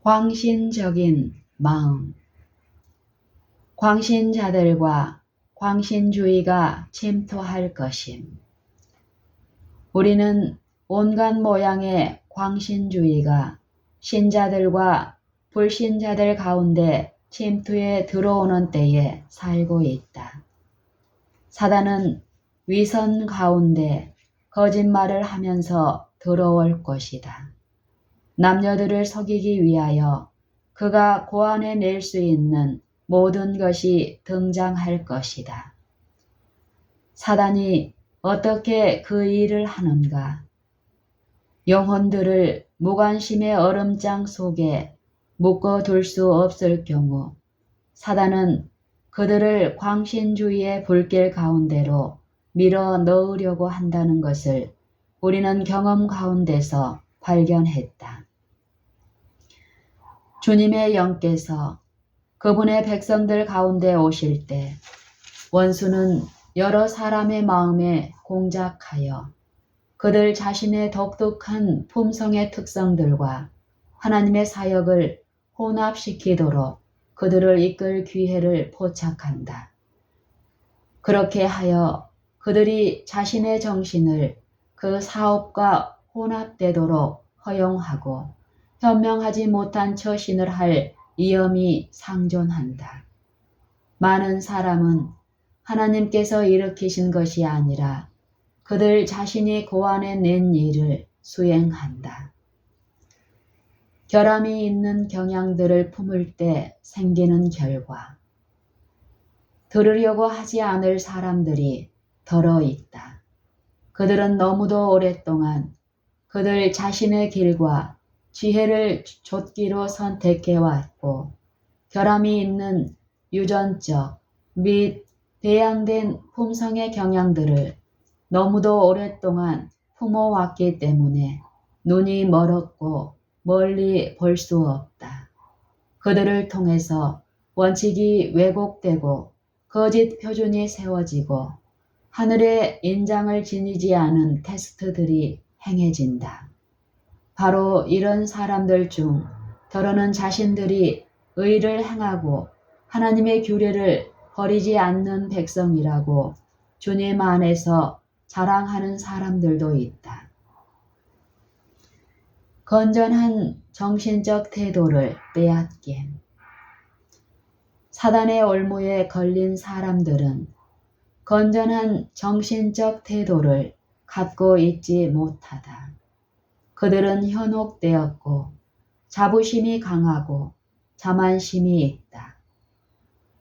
광신적인 마음. 광신자들과 광신주의가 침투할 것임. 우리는 온갖 모양의 광신주의가 신자들과 불신자들 가운데 침투해 들어오는 때에 살고 있다. 사단은 위선 가운데 거짓말을 하면서 들어올 것이다. 남녀들을 속이기 위하여 그가 고안해낼 수 있는 모든 것이 등장할 것이다. 사단이 어떻게 그 일을 하는가? 영혼들을 무관심의 얼음장 속에 묶어둘 수 없을 경우 사단은 그들을 광신주의의 불길 가운데로 밀어 넣으려고 한다는 것을 우리는 경험 가운데서 발견했다. 주님의 영께서 그분의 백성들 가운데 오실 때 원수는 여러 사람의 마음에 공작하여 그들 자신의 독특한 품성의 특성들과 하나님의 사역을 혼합시키도록 그들을 이끌 기회를 포착한다. 그렇게 하여 그들이 자신의 정신을 그 사업과 혼합되도록 허용하고 현명하지 못한 처신을 할 위험이 상존한다. 많은 사람은 하나님께서 일으키신 것이 아니라 그들 자신이 고안해낸 일을 수행한다. 결함이 있는 경향들을 품을 때 생기는 결과. 들으려고 하지 않을 사람들이 덜어 있다. 그들은 너무도 오랫동안 그들 자신의 길과 지혜를 좇기로 선택해왔고 결함이 있는 유전적 및 배양된 품성의 경향들을 너무도 오랫동안 품어왔기 때문에 눈이 멀었고 멀리 볼 수 없다. 그들을 통해서 원칙이 왜곡되고 거짓 표준이 세워지고 하늘의 인장을 지니지 않은 테스트들이 행해진다. 바로 이런 사람들 중 더러는 자신들이 의를 행하고 하나님의 규례를 버리지 않는 백성이라고 주님 안에서 자랑하는 사람들도 있다. 건전한 정신적 태도를 빼앗김. 사단의 올무에 걸린 사람들은 건전한 정신적 태도를 갖고 있지 못하다. 그들은 현혹되었고 자부심이 강하고 자만심이 있다.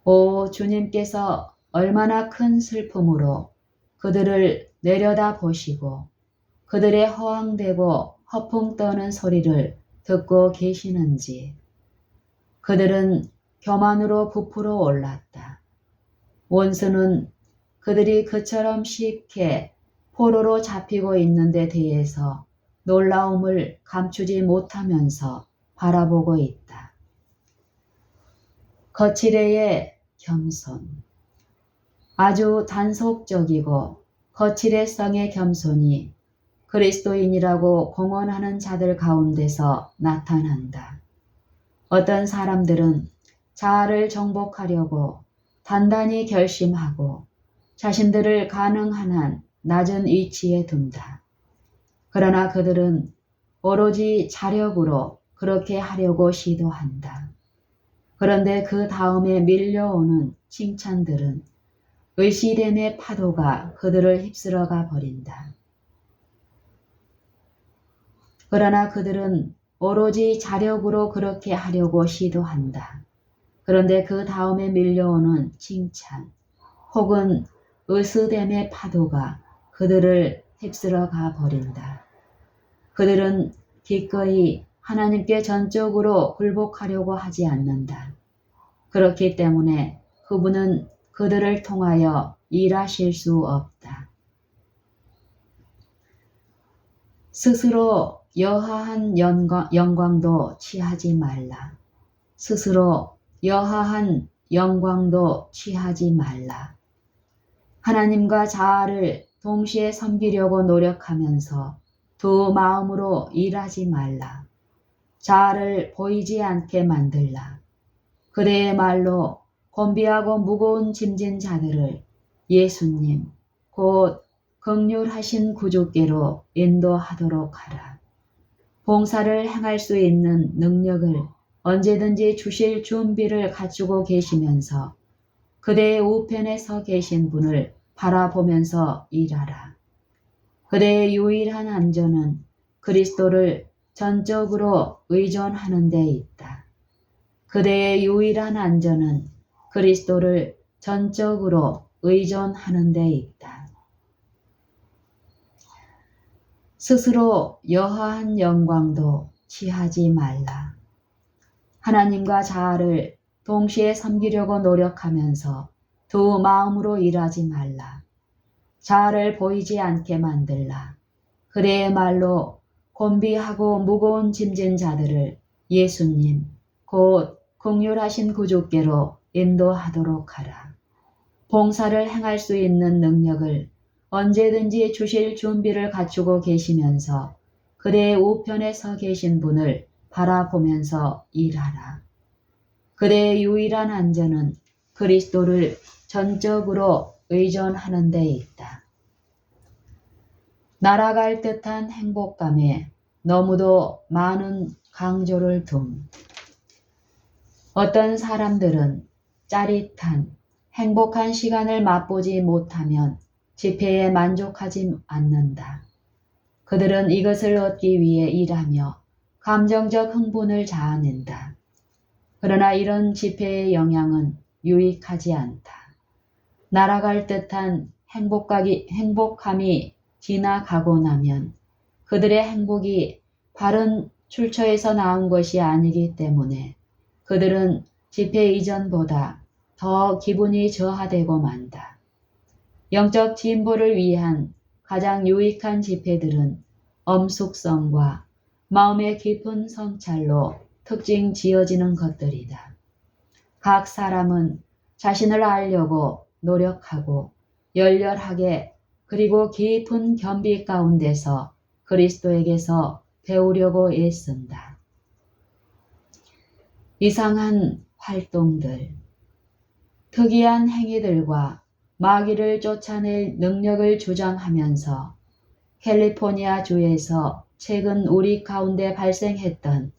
오 주님께서 얼마나 큰 슬픔으로 그들을 내려다 보시고 그들의 허황되고 허풍 떠는 소리를 듣고 계시는지. 그들은 교만으로 부풀어 올랐다. 원수는 그들이 그처럼 쉽게 포로로 잡히고 있는 데 대해서 놀라움을 감추지 못하면서 바라보고 있다. 거칠애의 겸손. 아주 단속적이고 거칠애성의 겸손이 그리스도인이라고 공언하는 자들 가운데서 나타난다. 어떤 사람들은 자아를 정복하려고 단단히 결심하고 자신들을 가능한 한 낮은 위치에 둔다. 그러나 그들은 오로지 자력으로 그렇게 하려고 시도한다. 그런데 그 다음에 밀려오는 칭찬들은 의시됨의 파도가 그들을 휩쓸어가 버린다. 그러나 그들은 오로지 자력으로 그렇게 하려고 시도한다. 그런데 그 다음에 밀려오는 칭찬 혹은 의스됨의 파도가 그들을 휩쓸어가 버린다. 그들은 기꺼이 하나님께 전적으로 굴복하려고 하지 않는다. 그렇기 때문에 그분은 그들을 통하여 일하실 수 없다. 스스로 여하한 영광도 취하지 말라. 스스로 여하한 영광도 취하지 말라. 하나님과 자아를 동시에 섬기려고 노력하면서 두 마음으로 일하지 말라. 자아를 보이지 않게 만들라. 그대의 말로 곤비하고 무거운 짐진 자들을 예수님, 곧 긍휼하신 구주께로 인도하도록 하라. 봉사를 행할 수 있는 능력을 언제든지 주실 준비를 갖추고 계시면서 그대의 우편에 서 계신 분을 바라보면서 일하라. 그대의 유일한 안전은 그리스도를 전적으로 의존하는 데 있다. 그대의 유일한 안전은 그리스도를 전적으로 의존하는 데 있다. 스스로 여하한 영광도 취하지 말라. 하나님과 자아를 동시에 섬기려고 노력하면서 두 마음으로 일하지 말라. 자아를 보이지 않게 만들라. 그대의 말로 곤비하고 무거운 짐진 자들을 예수님, 곧 긍휼하신 구주께로 인도하도록 하라. 봉사를 행할 수 있는 능력을 언제든지 주실 준비를 갖추고 계시면서 그대의 우편에 서 계신 분을 바라보면서 일하라. 그대의 유일한 안전은 그리스도를 전적으로 의존하는 데 있다. 날아갈 듯한 행복감에 너무도 많은 강조를 둠. 어떤 사람들은 짜릿한 행복한 시간을 맛보지 못하면 지폐에 만족하지 않는다. 그들은 이것을 얻기 위해 일하며 감정적 흥분을 자아낸다. 그러나 이런 지폐의 영향은 유익하지 않다. 날아갈 듯한 행복함이 지나가고 나면 그들의 행복이 바른 출처에서 나온 것이 아니기 때문에 그들은 지폐 이전보다 더 기분이 저하되고 만다. 영적 진보를 위한 가장 유익한 지폐들은 엄숙성과 마음의 깊은 성찰로 특징 지어지는 것들이다. 각 사람은 자신을 알려고 노력하고 열렬하게 그리고 깊은 겸비 가운데서 그리스도에게서 배우려고 애쓴다. 이상한 활동들, 특이한 행위들과 마귀를 쫓아낼 능력을 주장하면서 캘리포니아 주에서 최근 우리 가운데 발생했던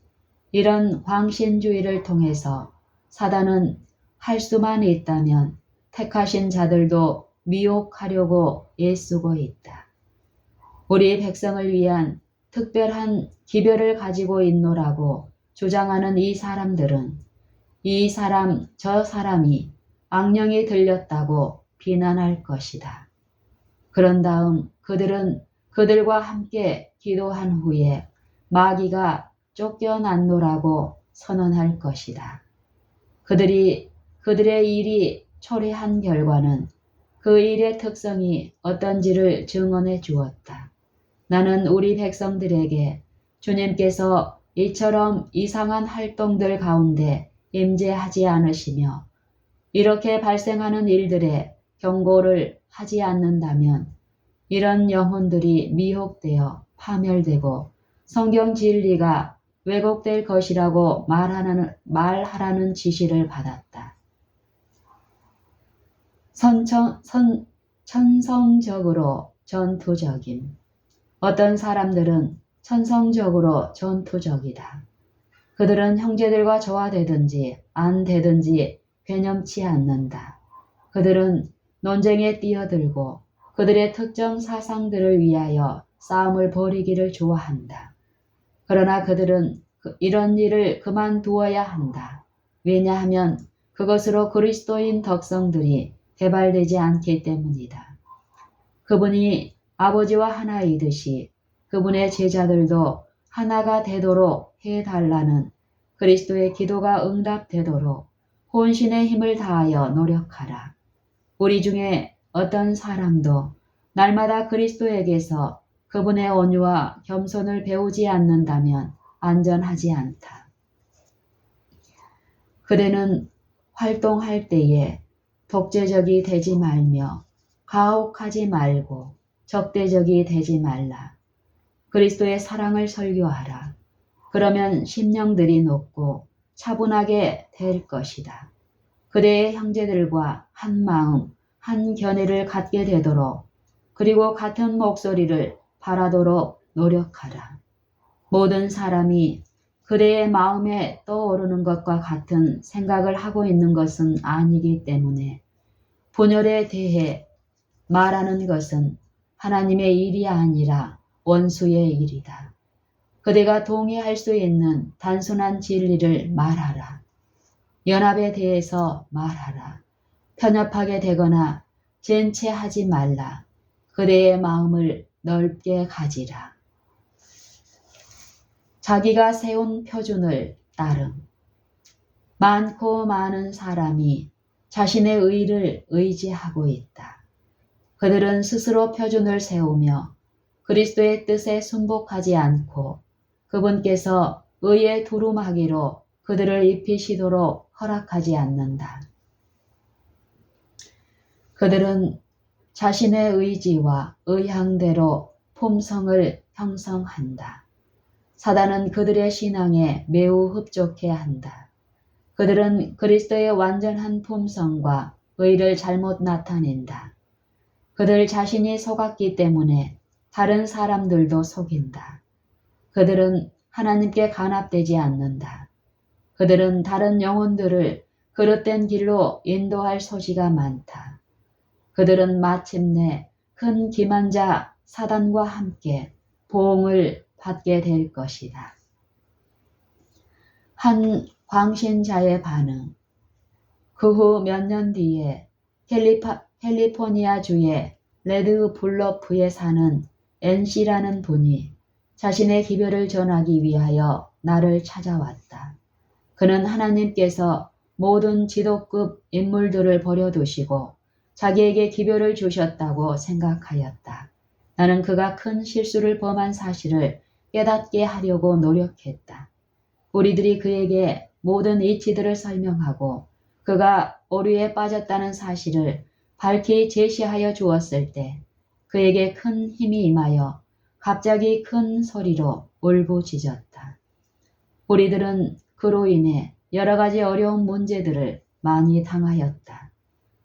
이런 광신주의를 통해서 사단은 할 수만 있다면 택하신 자들도 미혹하려고 애쓰고 있다. 우리 백성을 위한 특별한 기별을 가지고 있노라고 주장하는 이 사람들은 이 사람 저 사람이 악령이 들렸다고 비난할 것이다. 그런 다음 그들은 그들과 함께 기도한 후에 마귀가 쫓겨났노라고 선언할 것이다. 그들의 일이 초래한 결과는 그 일의 특성이 어떤지를 증언해 주었다. 나는 우리 백성들에게 주님께서 이처럼 이상한 활동들 가운데 임재하지 않으시며 이렇게 발생하는 일들에 경고를 하지 않는다면 이런 영혼들이 미혹되어 파멸되고 성경 진리가 왜곡될 것이라고 말하라는 지시를 받았다. 천성적으로 전투적임. 어떤 사람들은 천성적으로 전투적이다. 그들은 형제들과 조화되든지 안 되든지 괴념치 않는다. 그들은 논쟁에 뛰어들고 그들의 특정 사상들을 위하여 싸움을 벌이기를 좋아한다. 그러나 그들은 이런 일을 그만두어야 한다. 왜냐하면 그것으로 그리스도인 덕성들이 개발되지 않기 때문이다. 그분이 아버지와 하나이듯이 그분의 제자들도 하나가 되도록 해달라는 그리스도의 기도가 응답되도록 혼신의 힘을 다하여 노력하라. 우리 중에 어떤 사람도 날마다 그리스도에게서 그분의 온유와 겸손을 배우지 않는다면 안전하지 않다. 그대는 활동할 때에 독재적이 되지 말며 가혹하지 말고 적대적이 되지 말라. 그리스도의 사랑을 설교하라. 그러면 심령들이 높고 차분하게 될 것이다. 그대의 형제들과 한 마음, 한 견해를 갖게 되도록 그리고 같은 목소리를 바라도록 노력하라. 모든 사람이 그대의 마음에 떠오르는 것과 같은 생각을 하고 있는 것은 아니기 때문에 분열에 대해 말하는 것은 하나님의 일이 아니라 원수의 일이다. 그대가 동의할 수 있는 단순한 진리를 말하라. 연합에 대해서 말하라. 편협하게 되거나 젠체하지 말라. 그대의 마음을 넓게 가지라. 자기가 세운 표준을 따름. 많고 많은 사람이 자신의 의를 의지하고 있다. 그들은 스스로 표준을 세우며 그리스도의 뜻에 순복하지 않고 그분께서 의에 두루마기로 그들을 입히시도록 허락하지 않는다. 그들은 자신의 의지와 의향대로 품성을 형성한다. 사단은 그들의 신앙에 매우 흡족해 한다. 그들은 그리스도의 완전한 품성과 의를 잘못 나타낸다. 그들 자신이 속았기 때문에 다른 사람들도 속인다. 그들은 하나님께 간합되지 않는다. 그들은 다른 영혼들을 그릇된 길로 인도할 소지가 많다. 그들은 마침내 큰 기만자 사단과 함께 보응을 받게 될 것이다. 한 광신자의 반응. 그 후 몇 년 뒤에 캘리포니아주의 레드 블러프에 사는 NC라는 분이 자신의 기별을 전하기 위하여 나를 찾아왔다. 그는 하나님께서 모든 지도급 인물들을 버려두시고 자기에게 기별을 주셨다고 생각하였다. 나는 그가 큰 실수를 범한 사실을 깨닫게 하려고 노력했다. 우리들이 그에게 모든 이치들을 설명하고 그가 오류에 빠졌다는 사실을 밝히 제시하여 주었을 때 그에게 큰 힘이 임하여 갑자기 큰 소리로 울부짖었다. 우리들은 그로 인해 여러 가지 어려운 문제들을 많이 당하였다.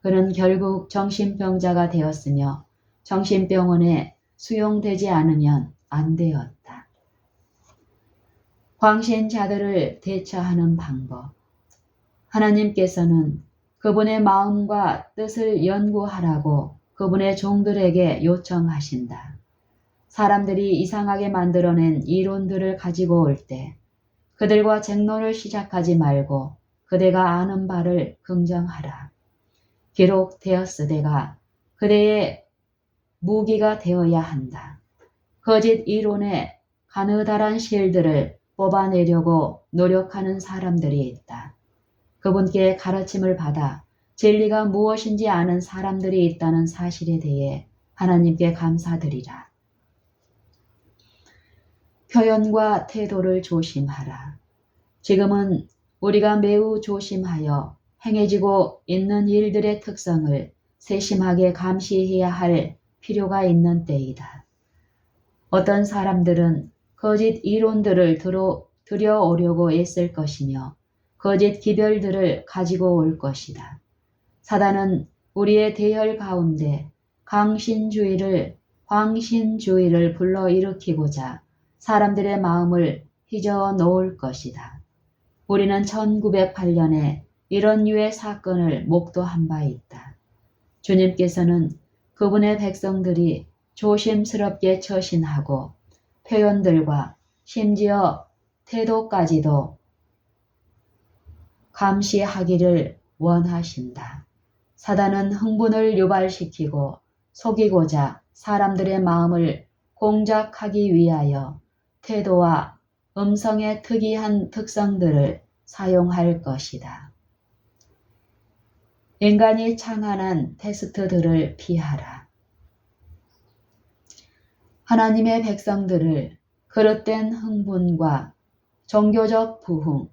그는 결국 정신병자가 되었으며 정신병원에 수용되지 않으면 안 되었다. 광신자들을 대처하는 방법. 하나님께서는 그분의 마음과 뜻을 연구하라고 그분의 종들에게 요청하신다. 사람들이 이상하게 만들어낸 이론들을 가지고 올 때 그들과 쟁론을 시작하지 말고 그대가 아는 바를 긍정하라. 기록되었으되가 그대의 무기가 되어야 한다. 거짓 이론의 가느다란 실들을 뽑아내려고 노력하는 사람들이 있다. 그분께 가르침을 받아 진리가 무엇인지 아는 사람들이 있다는 사실에 대해 하나님께 감사드리라. 표현과 태도를 조심하라. 지금은 우리가 매우 조심하여 행해지고 있는 일들의 특성을 세심하게 감시해야 할 필요가 있는 때이다. 어떤 사람들은 거짓 이론들을 들여오려고 애쓸 것이며 거짓 기별들을 가지고 올 것이다. 사단은 우리의 대열 가운데 광신주의를 불러일으키고자 사람들의 마음을 휘저어 놓을 것이다. 우리는 1908년에 이런 유의 사건을 목도한 바 있다. 주님께서는 그분의 백성들이 조심스럽게 처신하고 표현들과 심지어 태도까지도 감시하기를 원하신다. 사단은 흥분을 유발시키고 속이고자 사람들의 마음을 공작하기 위하여 태도와 음성의 특이한 특성들을 사용할 것이다. 인간이 창안한 테스트들을 피하라. 하나님의 백성들을 그릇된 흥분과 종교적 부흥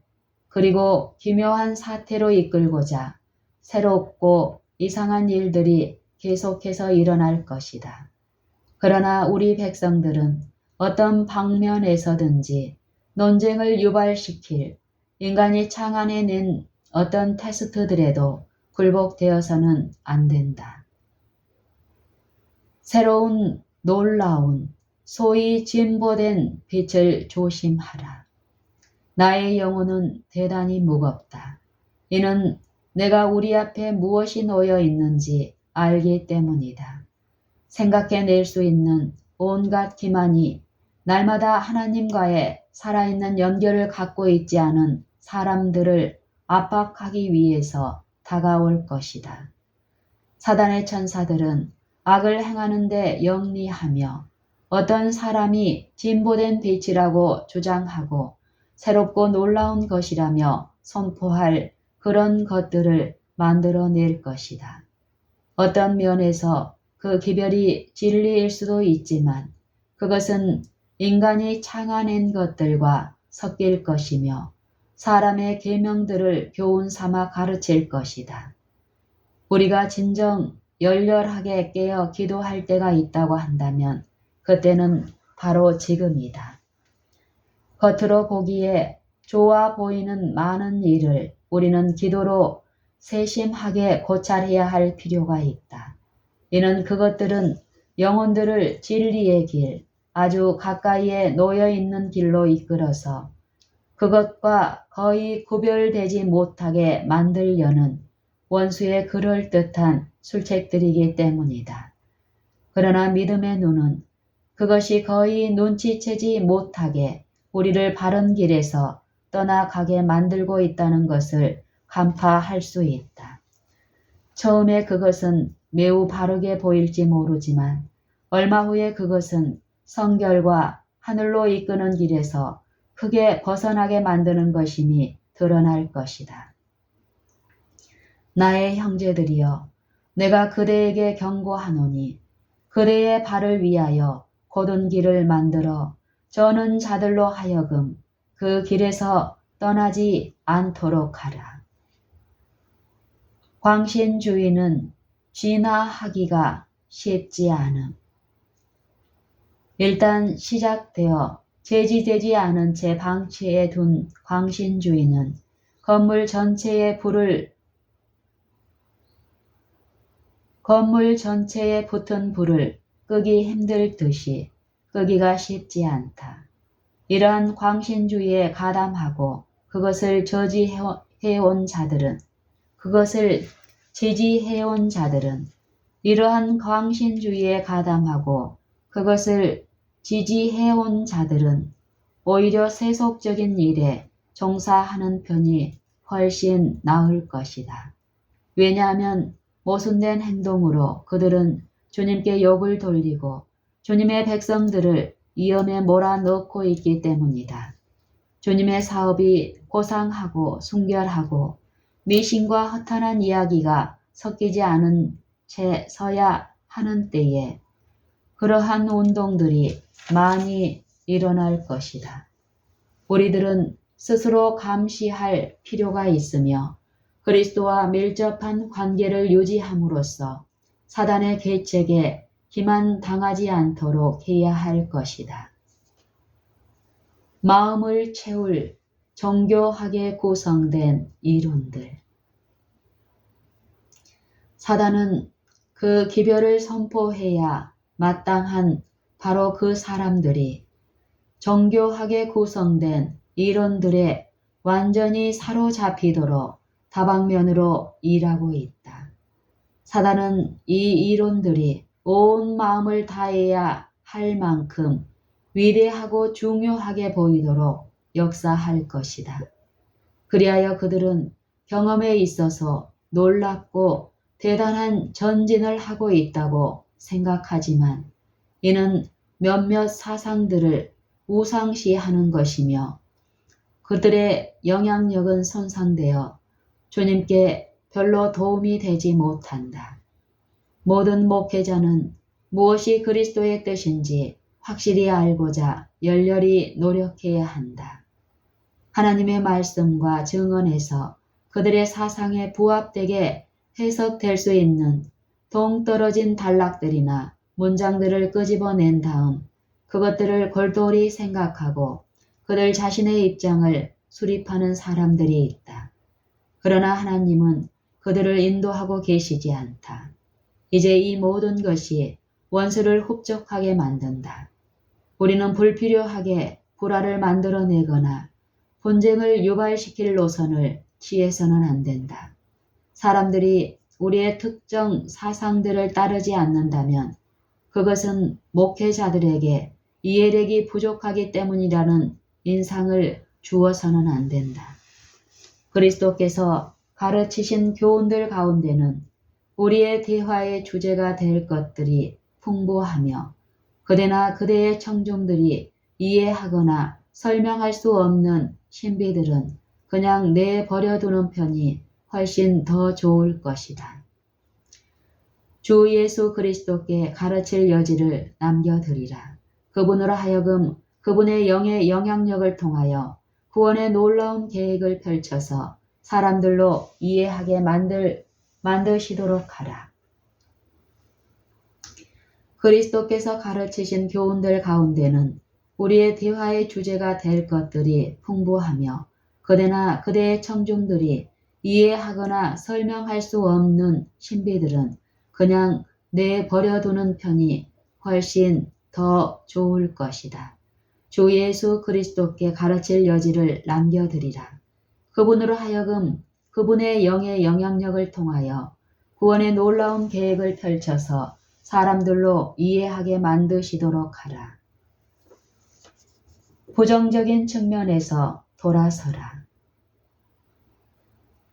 그리고 기묘한 사태로 이끌고자 새롭고 이상한 일들이 계속해서 일어날 것이다. 그러나 우리 백성들은 어떤 방면에서든지 논쟁을 유발시킬 인간이 창안해낸 어떤 테스트들에도 굴복되어서는 안 된다. 새로운 놀라운 소위 진보된 빛을 조심하라. 나의 영혼은 대단히 무겁다. 이는 내가 우리 앞에 무엇이 놓여 있는지 알기 때문이다. 생각해낼 수 있는 온갖 기만이 날마다 하나님과의 살아있는 연결을 갖고 있지 않은 사람들을 압박하기 위해서 다가올 것이다. 사단의 천사들은 악을 행하는 데 영리하며 어떤 사람이 진보된 빛이라고 주장하고 새롭고 놀라운 것이라며 선포할 그런 것들을 만들어낼 것이다. 어떤 면에서 그 기별이 진리일 수도 있지만 그것은 인간이 창안한 것들과 섞일 것이며 사람의 계명들을 교훈 삼아 가르칠 것이다. 우리가 진정 열렬하게 깨어 기도할 때가 있다고 한다면 그때는 바로 지금이다. 겉으로 보기에 좋아 보이는 많은 일을 우리는 기도로 세심하게 고찰해야 할 필요가 있다. 이는 그것들은 영혼들을 진리의 길, 아주 가까이에 놓여 있는 길로 이끌어서 그것과 거의 구별되지 못하게 만들려는 원수의 그럴듯한 술책들이기 때문이다. 그러나 믿음의 눈은 그것이 거의 눈치채지 못하게 우리를 바른 길에서 떠나가게 만들고 있다는 것을 간파할 수 있다. 처음에 그것은 매우 바르게 보일지 모르지만 얼마 후에 그것은 성결과 하늘로 이끄는 길에서 크게 벗어나게 만드는 것임이 드러날 것이다. 나의 형제들이여, 내가 그대에게 경고하노니 그대의 발을 위하여 곧은 길을 만들어 저는 자들로 하여금 그 길에서 떠나지 않도록 하라. 광신주의는 진화하기가 쉽지 않음. 일단 시작되어 제지되지 않은 채 방치해 둔 광신주의는 건물 전체에 붙은 불을 끄기 힘들듯이 끄기가 쉽지 않다. 이러한 광신주의에 가담하고 그것을 지지해온 자들은 이러한 광신주의에 가담하고 그것을 지지해온 자들은 오히려 세속적인 일에 종사하는 편이 훨씬 나을 것이다. 왜냐하면 모순된 행동으로 그들은 주님께 욕을 돌리고 주님의 백성들을 위험에 몰아넣고 있기 때문이다. 주님의 사업이 고상하고 순결하고 미신과 허탄한 이야기가 섞이지 않은 채 서야 하는 때에 그러한 운동들이 많이 일어날 것이다. 우리들은 스스로 감시할 필요가 있으며 그리스도와 밀접한 관계를 유지함으로써 사단의 계책에 기만당하지 않도록 해야 할 것이다. 마음을 채울 정교하게 구성된 이론들. 사단은 그 기별을 선포해야 마땅한 바로 그 사람들이 정교하게 구성된 이론들에 완전히 사로잡히도록 다방면으로 일하고 있다. 사단은 이 이론들이 온 마음을 다해야 할 만큼 위대하고 중요하게 보이도록 역사할 것이다. 그리하여 그들은 경험에 있어서 놀랍고 대단한 전진을 하고 있다고 생각하지만 이는 몇몇 사상들을 우상시하는 것이며 그들의 영향력은 손상되어 주님께 별로 도움이 되지 못한다. 모든 목회자는 무엇이 그리스도의 뜻인지 확실히 알고자 열렬히 노력해야 한다. 하나님의 말씀과 증언에서 그들의 사상에 부합되게 해석될 수 있는 동떨어진 단락들이나 문장들을 끄집어낸 다음 그것들을 골똘히 생각하고 그들 자신의 입장을 수립하는 사람들이 있다. 그러나 하나님은 그들을 인도하고 계시지 않다. 이제 이 모든 것이 원수를 흡족하게 만든다. 우리는 불필요하게 불화를 만들어내거나 분쟁을 유발시킬 노선을 취해서는 안 된다. 사람들이 우리의 특정 사상들을 따르지 않는다면 그것은 목회자들에게 이해력이 부족하기 때문이라는 인상을 주어서는 안 된다. 그리스도께서 가르치신 교훈들 가운데는 우리의 대화의 주제가 될 것들이 풍부하며 그대나 그대의 청중들이 이해하거나 설명할 수 없는 신비들은 그냥 내버려두는 편이 훨씬 더 좋을 것이다. 주 예수 그리스도께 가르칠 여지를 남겨드리라. 그분으로 하여금 그분의 영의 영향력을 통하여 구원의 놀라운 계획을 펼쳐서 사람들로 이해하게 만드시도록 하라. 그리스도께서 가르치신 교훈들 가운데는 우리의 대화의 주제가 될 것들이 풍부하며 그대나 그대의 청중들이 이해하거나 설명할 수 없는 신비들은 그냥 내버려두는 편이 훨씬 더 좋을 것이다. 주 예수 그리스도께 가르칠 여지를 남겨드리라. 그분으로 하여금 그분의 영의 영향력을 통하여 구원의 놀라운 계획을 펼쳐서 사람들로 이해하게 만드시도록 하라. 부정적인 측면에서 돌아서라.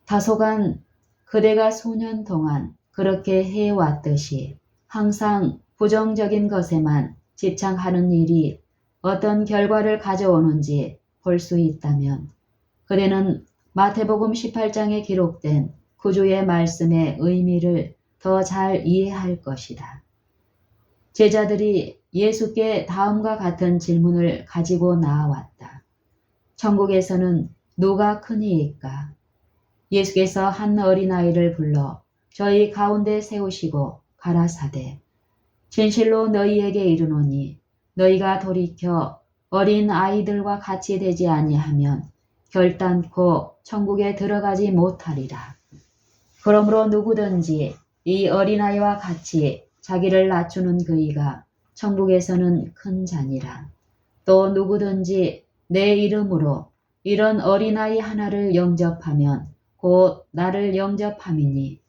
다소간 그대가 수년 동안 그렇게 해왔듯이 항상 부정적인 것에만 집착하는 일이 어떤 결과를 가져오는지 볼 수 있다면 그대는 마태복음 18장에 기록된 구주의 말씀의 의미를 더 잘 이해할 것이다. 제자들이 예수께 다음과 같은 질문을 가지고 나아왔다. 천국에서는 누가 크니이까? 예수께서 한 어린아이를 불러 저희 가운데 세우시고 가라사대 진실로 너희에게 이르노니 너희가 돌이켜 어린 아이들과 같이 되지 아니하면 결단코 천국에 들어가지 못하리라. 그러므로 누구든지 이 어린아이와 같이 자기를 낮추는 그이가 천국에서는 큰 자니라. 또 누구든지 내 이름으로 이런 어린아이 하나를 영접하면 곧 나를 영접함이니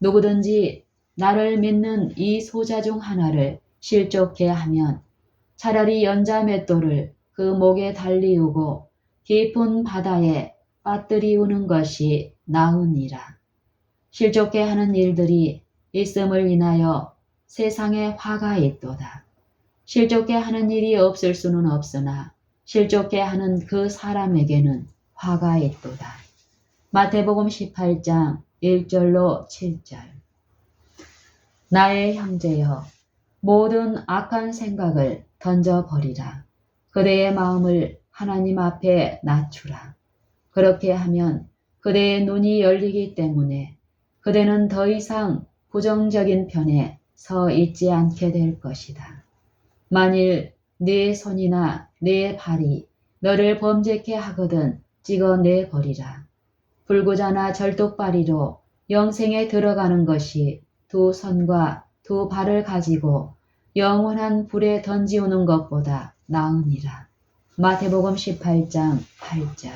누구든지 나를 믿는 이 소자 중 하나를 실족해 하면 차라리 연자 맷돌을 그 목에 달리우고 깊은 바다에 빠뜨리우는 것이 나으니라. 실족해 하는 일들이 있음을 인하여 세상에 화가 있도다. 실족해 하는 일이 없을 수는 없으나 실족해 하는 그 사람에게는 화가 있도다. 마태복음 18장 1절로 7절. 나의 형제여, 모든 악한 생각을 던져버리라. 그대의 마음을 하나님 앞에 낮추라. 그렇게 하면 그대의 눈이 열리기 때문에 그대는 더 이상 부정적인 편에 서 있지 않게 될 것이다. 만일 네 손이나 네 발이 너를 범죄케 하거든 찍어내버리라. 불구자나 절뚝발이로 영생에 들어가는 것이 두 손과 두 발을 가지고 영원한 불에 던지우는 것보다 나으니라. 마태복음 18장 8절.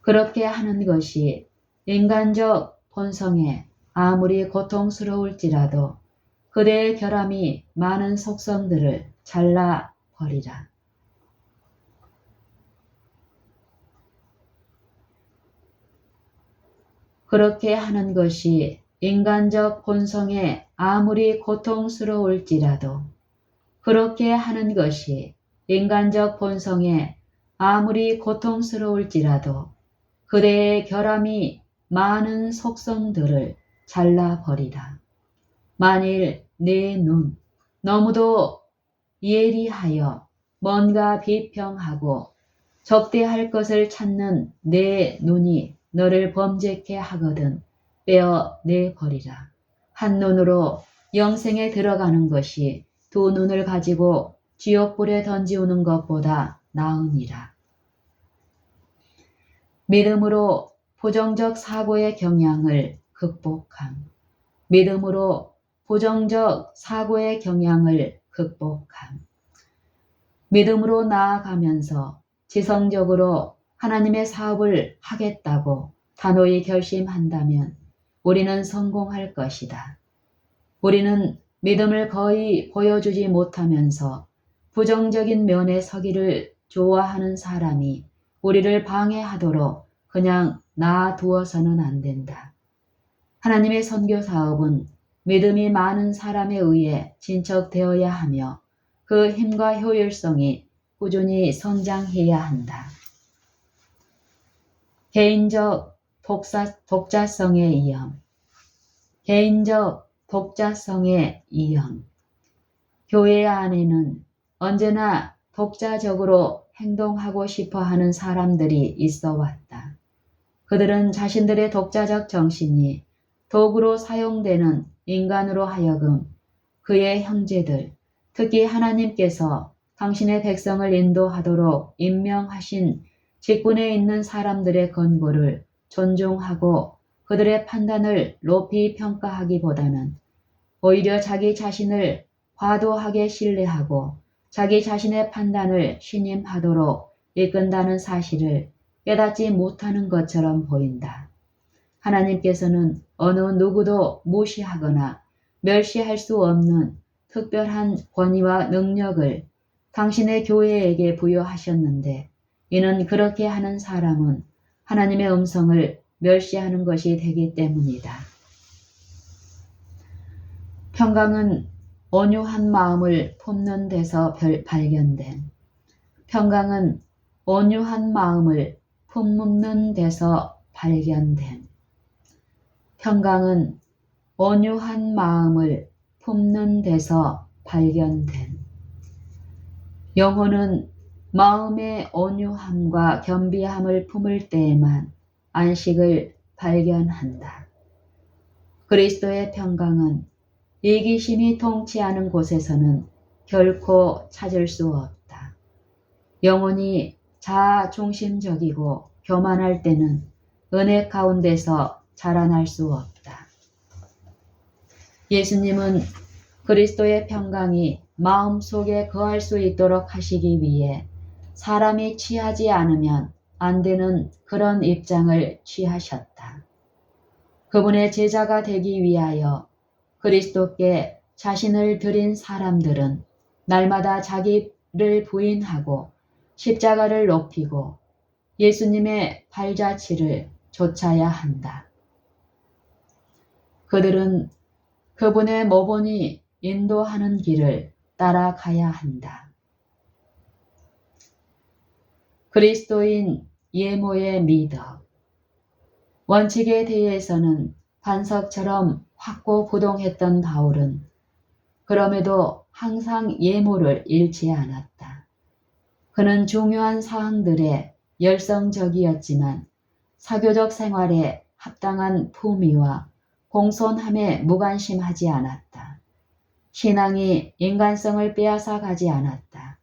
그렇게 하는 것이 인간적 본성에 아무리 고통스러울지라도 그대의 결함이 많은 속성들을 잘라버리라. 그렇게 하는 것이 인간적 본성에 아무리 고통스러울지라도 그렇게 하는 것이 인간적 본성에 아무리 고통스러울지라도 그대의 결함이 많은 속성들을 잘라버리라. 만일 내 눈 너무도 예리하여 뭔가 비평하고 적대할 것을 찾는 내 눈이 너를 범죄케 하거든 빼어내버리라. 한 눈으로 영생에 들어가는 것이 두 눈을 가지고 지옥불에 던지우는 것보다 나으니라. 믿음으로 부정적 사고의 경향을 극복함. 믿음으로 부정적 사고의 경향을 극복함. 믿음으로 나아가면서 지성적으로 하나님의 사업을 하겠다고 단호히 결심한다면 우리는 성공할 것이다. 우리는 믿음을 거의 보여주지 못하면서 부정적인 면에 서기를 좋아하는 사람이 우리를 방해하도록 그냥 놔두어서는 안 된다. 하나님의 선교 사업은 믿음이 많은 사람에 의해 진척되어야 하며 그 힘과 효율성이 꾸준히 성장해야 한다. 개인적 독자성의 위험. 개인적 독자성의 위험. 교회 안에는 언제나 독자적으로 행동하고 싶어 하는 사람들이 있어 왔다. 그들은 자신들의 독자적 정신이 도구로 사용되는 인간으로 하여금 그의 형제들, 특히 하나님께서 당신의 백성을 인도하도록 임명하신 직분에 있는 사람들의 권고를 존중하고 그들의 판단을 높이 평가하기보다는 오히려 자기 자신을 과도하게 신뢰하고 자기 자신의 판단을 신임하도록 이끈다는 사실을 깨닫지 못하는 것처럼 보인다. 하나님께서는 어느 누구도 무시하거나 멸시할 수 없는 특별한 권위와 능력을 당신의 교회에게 부여하셨는데 이는 그렇게 하는 사람은 하나님의 음성을 멸시하는 것이 되기 때문이다. 평강은 온유한 마음을 품는 데서 발견된 평강은 온유한 마음을 품는 데서 발견된 평강은 온유한 마음을 품는 데서 발견된 영혼은 마음의 온유함과 겸비함을 품을 때에만 안식을 발견한다. 그리스도의 평강은 이기심이 통치하는 곳에서는 결코 찾을 수 없다. 영혼이 자아중심적이고 교만할 때는 은혜 가운데서 자라날 수 없다. 예수님은 그리스도의 평강이 마음속에 거할 수 있도록 하시기 위해 사람이 취하지 않으면 안 되는 그런 입장을 취하셨다. 그분의 제자가 되기 위하여 그리스도께 자신을 드린 사람들은 날마다 자기를 부인하고 십자가를 높이고 예수님의 발자취를 좇아야 한다. 그들은 그분의 모본이 인도하는 길을 따라가야 한다. 그리스도인 예모의 미덕. 원칙에 대해서는 반석처럼 확고부동했던 바울은 그럼에도 항상 예모를 잃지 않았다. 그는 중요한 사항들에 열성적이었지만 사교적 생활에 합당한 품위와 공손함에 무관심하지 않았다. 신앙이 인간성을 빼앗아 가지 않았다.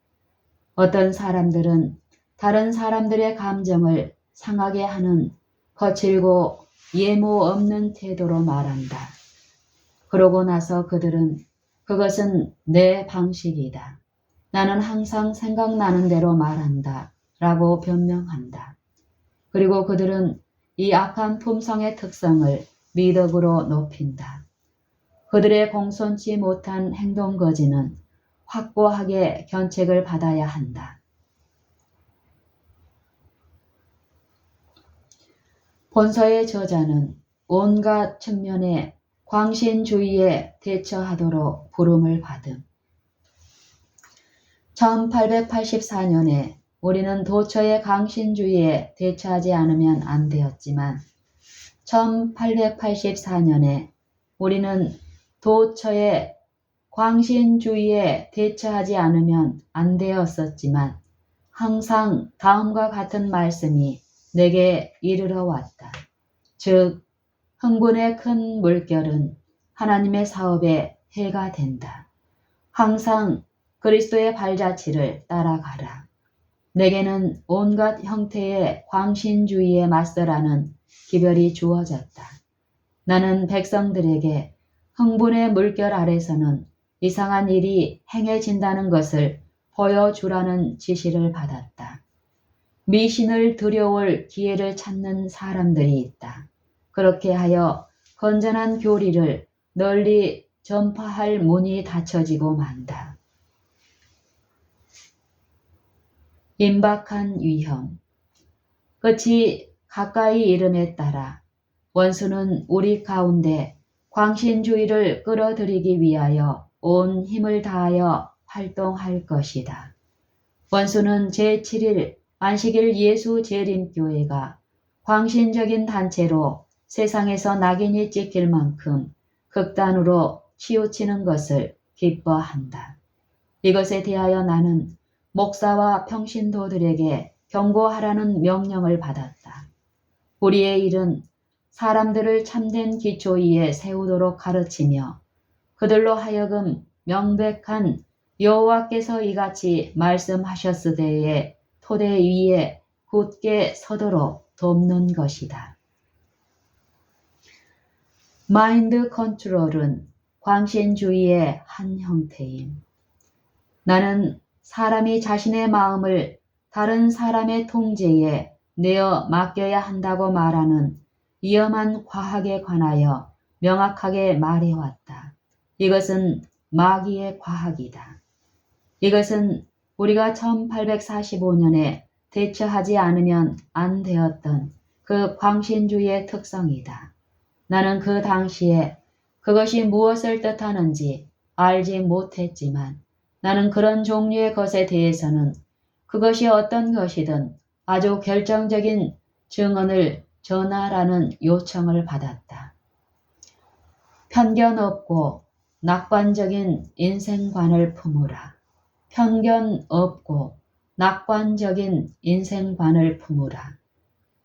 어떤 사람들은 다른 사람들의 감정을 상하게 하는 거칠고 예모 없는 태도로 말한다. 그러고 나서 그들은 그것은 내 방식이다. 나는 항상 생각나는 대로 말한다. 라고 변명한다. 그리고 그들은 이 악한 품성의 특성을 미덕으로 높인다. 그들의 공손치 못한 행동 거지는 확고하게 견책을 받아야 한다. 본서의 저자는 온갖 측면에 광신주의에 대처하도록 부름을 받음. 1884년에 우리는 도처의 광신주의에 대처하지 않으면 안 되었지만 1884년에 우리는 도처의 광신주의에 대처하지 않으면 안 되었었지만 항상 다음과 같은 말씀이 내게 이르러 왔다. 즉 흥분의 큰 물결은 하나님의 사업에 해가 된다. 항상 그리스도의 발자취를 따라가라. 내게는 온갖 형태의 광신주의에 맞서라는 기별이 주어졌다. 나는 백성들에게 흥분의 물결 아래서는 이상한 일이 행해진다는 것을 보여주라는 지시를 받았다. 미신을 들여올 기회를 찾는 사람들이 있다. 그렇게 하여 건전한 교리를 널리 전파할 문이 닫혀지고 만다. 임박한 위험. 끝이 가까이 이름에 따라 원수는 우리 가운데 광신주의를 끌어들이기 위하여 온 힘을 다하여 활동할 것이다. 원수는 제7일 안식일 예수 재림교회가 광신적인 단체로 세상에서 낙인이 찍힐 만큼 극단으로 치우치는 것을 기뻐한다. 이것에 대하여 나는 목사와 평신도들에게 경고하라는 명령을 받았다. 우리의 일은 사람들을 참된 기초 위에 세우도록 가르치며 그들로 하여금 명백한 여호와께서 이같이 말씀하셨으되의 토대 위에 굳게 서도록 돕는 것이다. 마인드 컨트롤은 광신주의의 한 형태임. 나는 사람이 자신의 마음을 다른 사람의 통제에 내어 맡겨야 한다고 말하는 위험한 과학에 관하여 명확하게 말해왔다. 이것은 마귀의 과학이다. 이것은 우리가 1845년에 대처하지 않으면 안 되었던 그 광신주의의 특성이다. 나는 그 당시에 그것이 무엇을 뜻하는지 알지 못했지만 나는 그런 종류의 것에 대해서는 그것이 어떤 것이든 아주 결정적인 증언을 전하라는 요청을 받았다. 편견 없고 낙관적인 인생관을 품으라. 편견 없고 낙관적인 인생관을 품으라.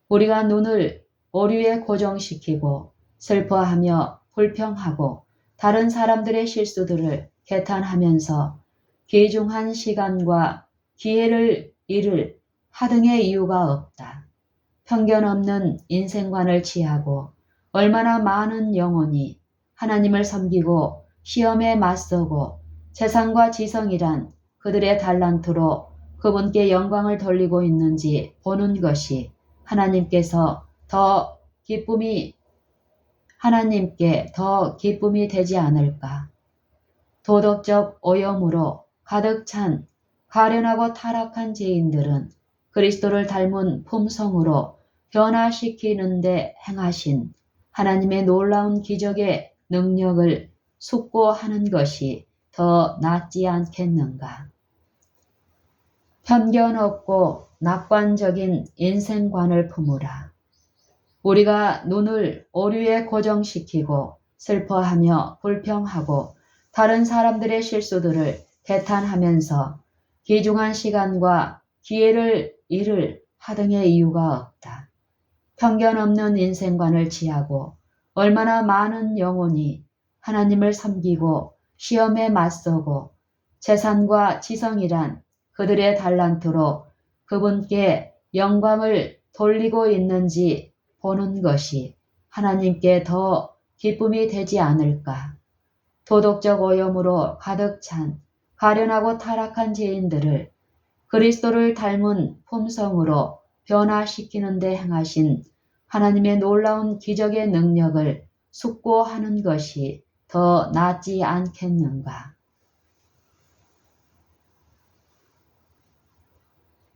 우리가 눈을 오류에 고정시키고 슬퍼하며 불평하고 다른 사람들의 실수들을 개탄하면서 귀중한 시간과 기회를 잃을 하등의 이유가 없다. 편견 없는 인생관을 취하고 얼마나 많은 영혼이 하나님을 섬기고 시험에 맞서고 재산과 지성이란 그들의 달란트로 그분께 영광을 돌리고 있는지 보는 것이 하나님께 더 기쁨이 되지 않을까. 도덕적 오염으로 가득 찬 가련하고 타락한 죄인들은 그리스도를 닮은 품성으로 변화시키는 데 행하신 하나님의 놀라운 기적의 능력을 숙고하는 것이 더 낫지 않겠는가. 편견 없고 낙관적인 인생관을 품으라. 우리가 눈을 오류에 고정시키고 슬퍼하며 불평하고 다른 사람들의 실수들을 개탄하면서 귀중한 시간과 기회를 잃을 하등의 이유가 없다. 편견 없는 인생관을 취하고 얼마나 많은 영혼이 하나님을 섬기고 시험에 맞서고 재산과 지성이란 그들의 달란트로 그분께 영광을 돌리고 있는지 보는 것이 하나님께 더 기쁨이 되지 않을까. 도덕적 오염으로 가득 찬 가련하고 타락한 죄인들을 그리스도를 닮은 품성으로 변화시키는 데 행하신 하나님의 놀라운 기적의 능력을 숙고하는 것이 더 낫지 않겠는가.